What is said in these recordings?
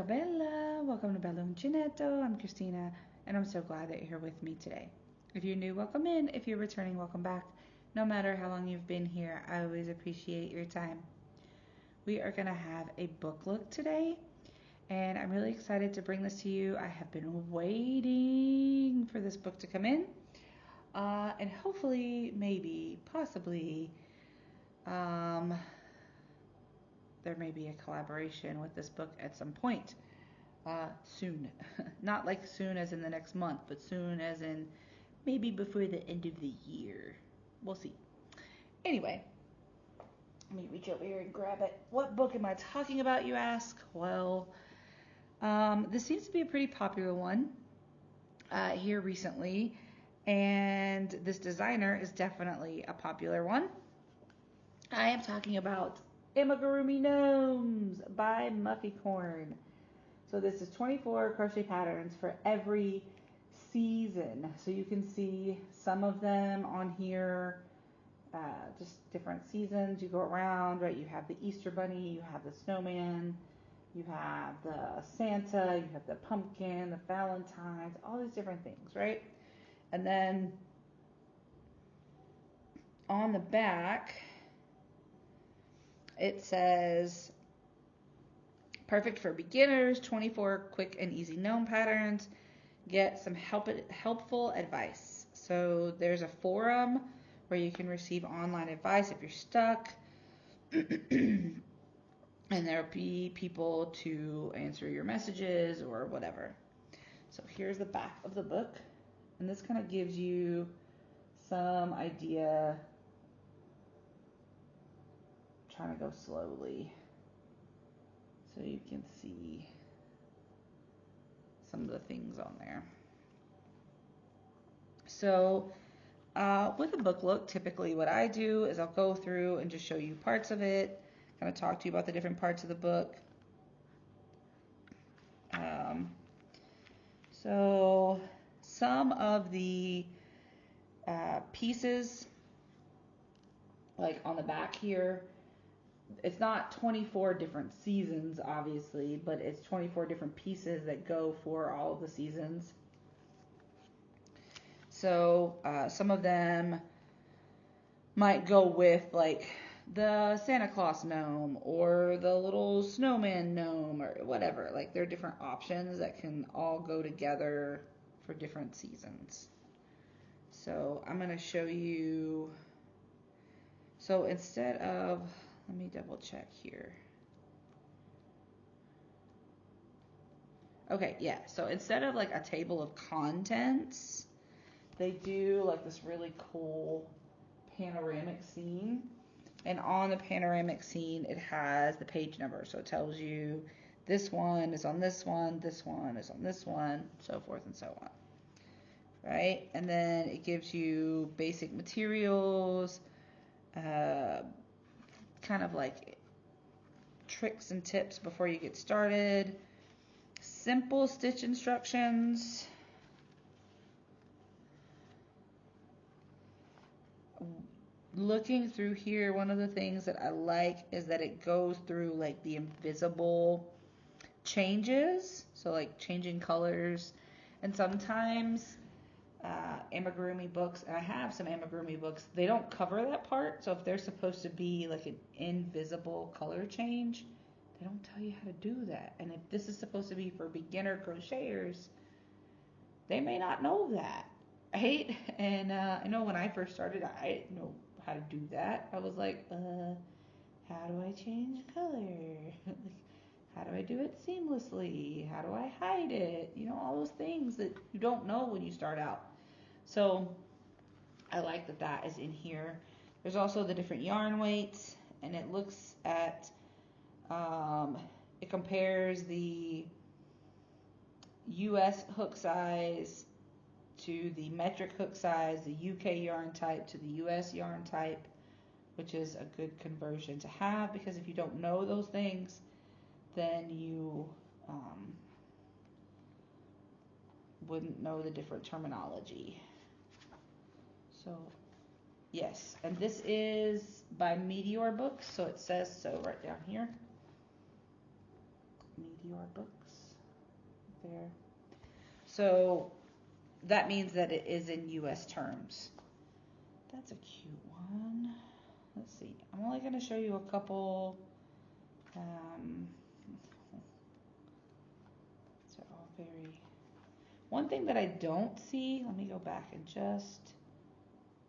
Ciao Bella, welcome to Bella Uncinetto. I'm Christina, and I'm so glad that you're here with me today. If you're new, welcome in. If you're returning, welcome back. No matter how long you've been here, I always appreciate your time. We are going to have a book look today, and I'm really excited to bring this to you. I have been waiting for this book to come in, and hopefully, maybe, possibly, there may be a collaboration with this book at some point soon. Not like soon as in the next month, but soon as in maybe before the end of the year. We'll see. Anyway, let me reach over here and grab it. What book am I talking about, you ask? Well, this seems to be a pretty popular one here recently, and this designer is definitely a popular one. I am talking about Amigurumi Gnomes by Mufficorn. So this is 24 crochet patterns for every season. So you can see some of them on here, just different seasons. You go around, right? You have the Easter Bunny, you have the snowman, you have the Santa, you have the pumpkin, the Valentine's, all these different things, right? And then on the back, it says, perfect for beginners, 24 quick and easy gnome patterns. Get some helpful advice. So there's a forum where you can receive online advice if you're stuck. And there'll be people to answer your messages or whatever. So here's the back of the book. And this kind of gives you some idea. I'm trying to go slowly so you can see some of the things on there. So with a book look, typically what I do is I'll go through and just show you parts of it, kind of talk to you about the different parts of the book. So some of the pieces, like on the back here, it's not 24 different seasons, obviously, but it's 24 different pieces that go for all of the seasons. So some of them might go with like the Santa Claus gnome or the little snowman gnome or whatever. Like there are different options that can all go together for different seasons. So I'm going to show you. So instead of, let me double check here. Okay, yeah. So instead of like a table of contents, they do like this really cool panoramic scene. And on the panoramic scene, it has the page number. So it tells you this one is on this one, this one is on this one, so forth and so on. Right? And then it gives you basic materials, kind of like tricks and tips before you get started, simple stitch instructions, looking through here, one of the things that I like is that it goes through like the invisible changes, so like changing colors, and sometimes amigurumi books, and I have some amigurumi books, they don't cover that part. So if there's supposed to be like an invisible color change, they don't tell you how to do that. And if this is supposed to be for beginner crocheters, they may not know that, right? And I know when I first started, I didn't know how to do that. I was like, how do I change color? How do I do it seamlessly? How do I hide it? You know, all those things that you don't know when you start out. So I like that that is in here. There's also the different yarn weights, and it looks at, it compares the US hook size to the metric hook size, the UK yarn type to the US yarn type, which is a good conversion to have, because if you don't know those things, then you wouldn't know the different terminology. So yes, and this is by Meteor Books, so it says so right down here. Meteor Books. there. So that means that it is in US terms. That's a cute one. Let's see. I'm only going to show you a couple. They're all very... One thing that I don't see, let me go back and just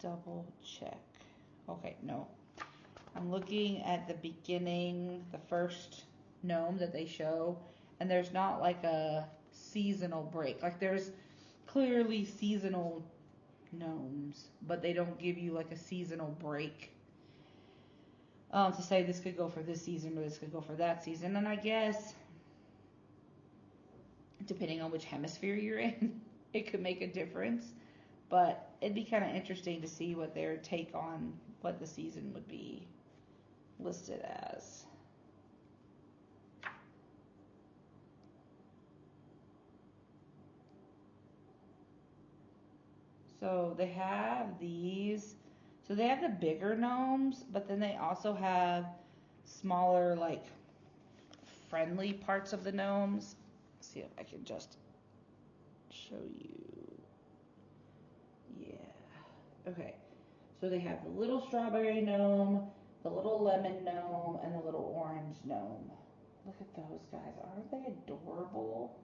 double check. Okay, no. I'm looking at the beginning, the first gnome that they show, and there's not like a seasonal break. Like there's clearly seasonal gnomes, but they don't give you like a seasonal break to say this could go for this season or this could go for that season. And I guess depending on which hemisphere you're in, it could make a difference. But it'd be kind of interesting to see what their take on what the season would be listed as. So they have these. So they have the bigger gnomes, but then they also have smaller, like, friendly parts of the gnomes. Let's see if I can just show you. Yeah. Okay. So they have the little strawberry gnome, the little lemon gnome, and the little orange gnome. Look at those guys. Aren't they adorable?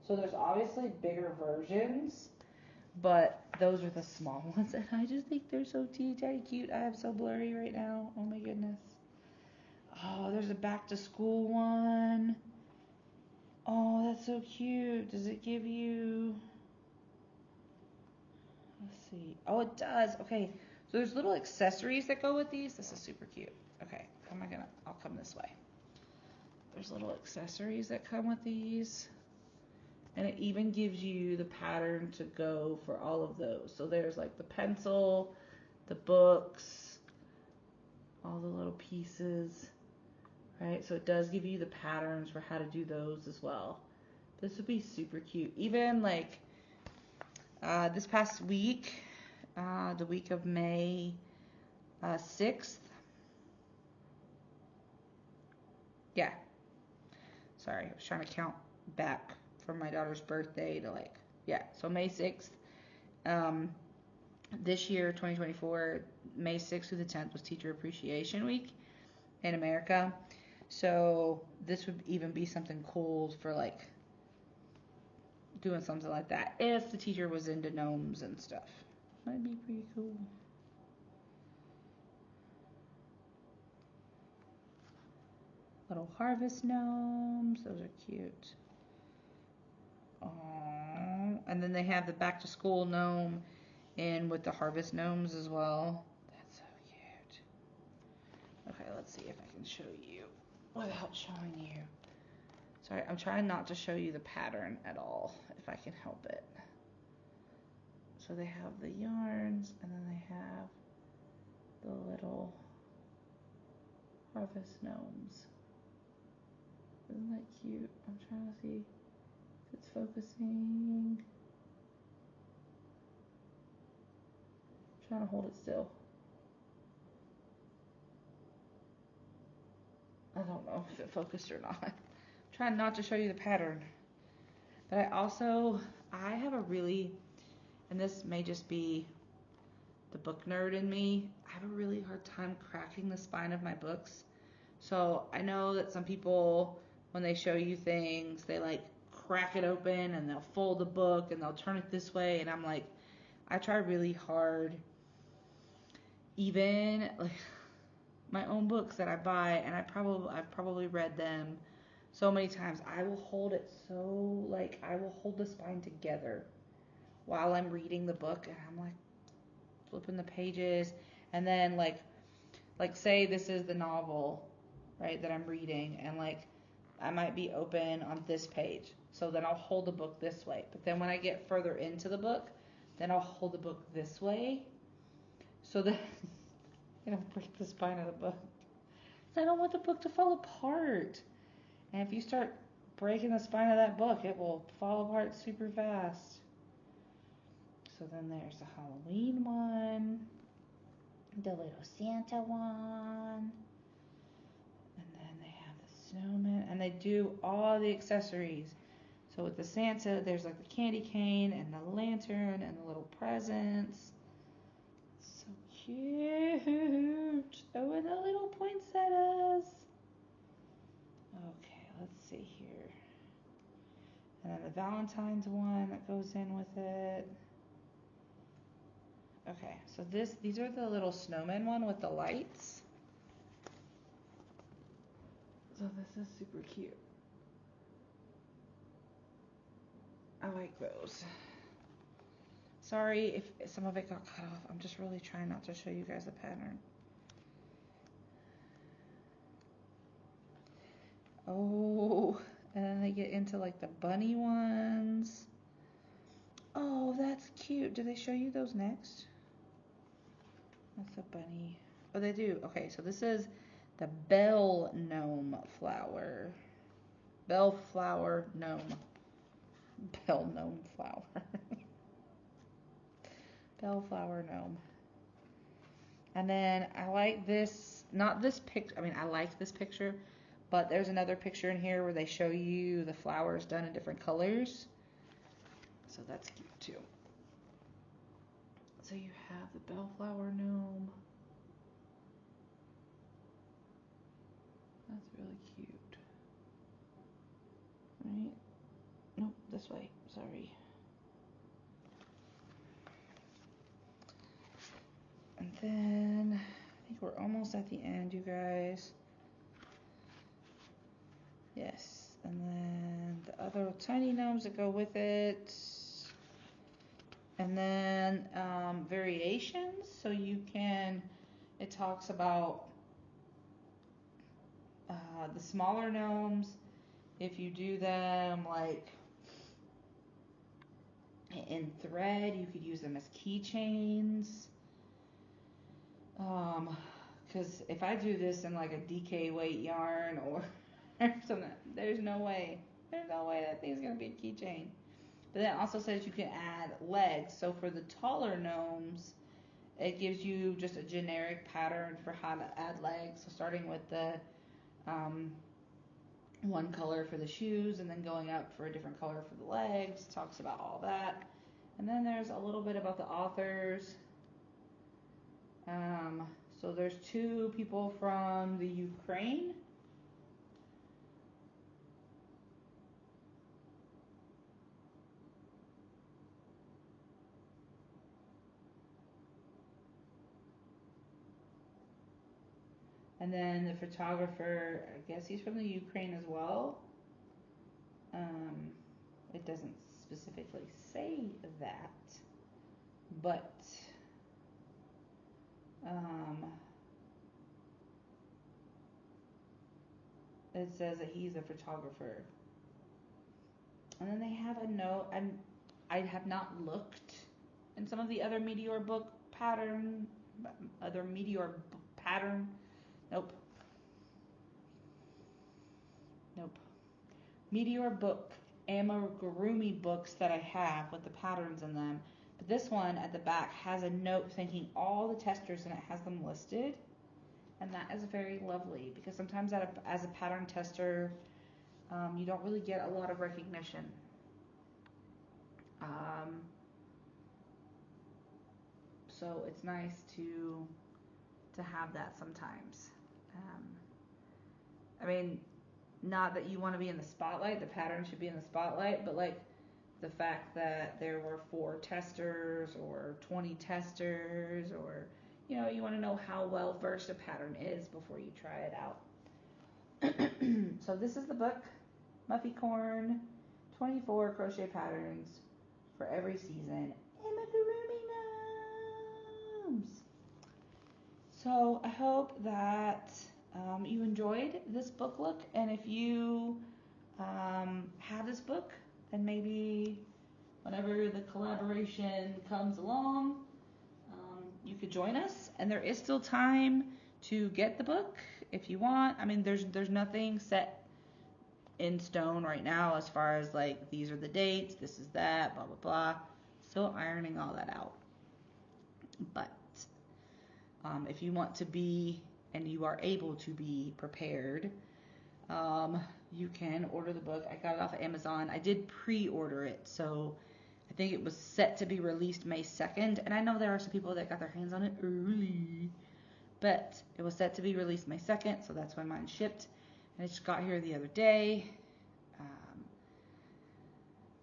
So there's obviously bigger versions, but those are the small ones, and I just think they're so teeny cute. I am so blurry right now. Oh my goodness. Oh, there's a back to school one. Oh, that's so cute. Does it give you... Let's see. Oh, it does. Okay. So there's little accessories that go with these. This is super cute. Okay. How am I gonna... I'll come this way. There's little accessories that come with these. And it even gives you the pattern to go for all of those. So there's like the pencil, the books, all the little pieces, right? So it does give you the patterns for how to do those as well. This would be super cute. Even like this past week, the week of May 6th. Yeah. Sorry, I was trying to count back from my daughter's birthday to like, yeah, so May 6th. This year, 2024, May 6th through the 10th was Teacher Appreciation Week in America. So this would even be something cool for like doing something like that if the teacher was into gnomes and stuff. That'd be pretty cool. Little harvest gnomes, those are cute. Aww. And then they have the back to school gnome and with the harvest gnomes as well. That's so cute. Okay, let's see if I can show you without showing you. Sorry, I'm trying not to show you the pattern at all, if I can help it. So they have the yarns, and then they have the little harvest gnomes. Isn't that cute? I'm trying to see if it's focusing. I'm trying to hold it still. I don't know if it focused or not. I'm trying not to show you the pattern. But I have a really, and this may just be the book nerd in me, I have a really hard time cracking the spine of my books. So I know that some people, when they show you things, they like crack it open and they'll fold the book and they'll turn it this way, and I'm like, I try really hard. Even like my own books that I buy, and I've probably read them so many times, I will hold it so, like, I will hold the spine together while I'm reading the book, and I'm like flipping the pages, and then like say this is the novel, right, that I'm reading, and like I might be open on this page, so then I'll hold the book this way, but then when I get further into the book, then I'll hold the book this way, so that I don't break the spine of the book. I don't want the book to fall apart. And if you start breaking the spine of that book, it will fall apart super fast. So then there's the Halloween one, the little Santa one, and then they have the snowman, and they do all the accessories. So with the Santa, there's like the candy cane and the lantern and the little presents. So cute. Oh, and the little poinsettias. Okay, let's see here. And then the Valentine's one that goes in with it. Okay, so these are the little snowman one with the lights. So this is super cute. I like those. Sorry if some of it got cut off. I'm just really trying not to show you guys the pattern. Oh, and then they get into like the bunny ones. Oh, that's cute. Do they show you those next? That's a bunny. Oh, they do. Okay, so this is the bell gnome flower. Bellflower gnome. Bell gnome flower. Bellflower gnome. And then I like this, not this picture, I mean, I like this picture, but there's another picture in here where they show you the flowers done in different colors. So that's cute too. So you have the bellflower gnome. That's really cute. Right? Nope, this way. Sorry. And then I think we're almost at the end, you guys. Yes. And then the other tiny gnomes that go with it. And then variations. So you can, it talks about the smaller gnomes. If you do them like in thread, you could use them as keychains. Because if I do this in like a DK weight yarn or something, there's no way that thing's gonna be a keychain. But then it also says you can add legs. So for the taller gnomes, it gives you just a generic pattern for how to add legs. So starting with the one color for the shoes and then going up for a different color for the legs. Talks about all that. And then there's a little bit about the authors. So there's two people from the Ukraine. And then the photographer, I guess he's from the Ukraine as well. It doesn't specifically say that, but it says that he's a photographer. And then they have a note. I have not looked in some of the other Meteor book pattern. Nope. Meteor book, Amigurumi books that I have with the patterns in them. But this one at the back has a note thanking all the testers and it has them listed. And that is very lovely because sometimes as a pattern tester, you don't really get a lot of recognition. So it's nice to have that sometimes. I mean, not that you want to be in the spotlight, the pattern should be in the spotlight, but like the fact that there were 4 testers or 20 testers, or you want to know how well versed a pattern is before you try it out. So this is the book, Muffy Corn, 24 crochet patterns for every season. Amigurumi Gnomes. So I hope that you enjoyed this book look, and if you have this book, then maybe whenever the collaboration comes along, you could join us. And there is still time to get the book if you want. I mean, there's nothing set in stone right now as far as like these are the dates, this is that, blah blah blah. Still ironing all that out. But if you want to be and you are able to be prepared, You can order the book. I got it off of Amazon. I did pre-order it, so I think it was set to be released May 2nd. And I know there are some people that got their hands on it early, but it was set to be released May 2nd, so that's when mine shipped. And it just got here the other day.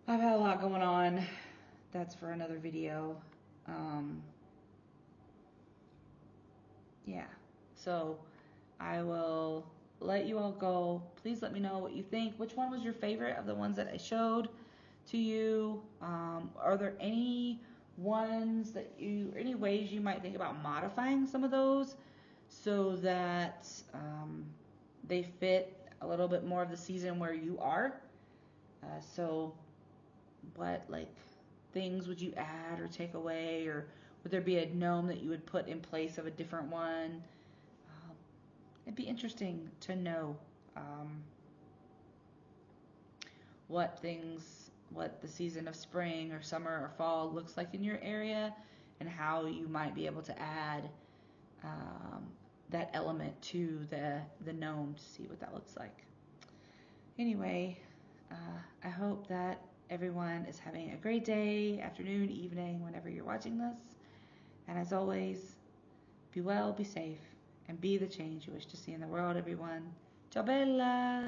I've had a lot going on. That's for another video. Yeah, so I will let you all go. Please let me know what you think. Which one was your favorite of the ones that I showed to you? Are there any any ways you might think about modifying some of those so that they fit a little bit more of the season where you are? So what things would you add or take away, or would there be a gnome that you would put in place of a different one? It'd be interesting to know what the season of spring or summer or fall looks like in your area, and how you might be able to add that element to the gnome to see what that looks like. Anyway, I hope that everyone is having a great day, afternoon, evening, whenever you're watching this. And as always, be well, be safe, and be the change you wish to see in the world, everyone. Ciao bella!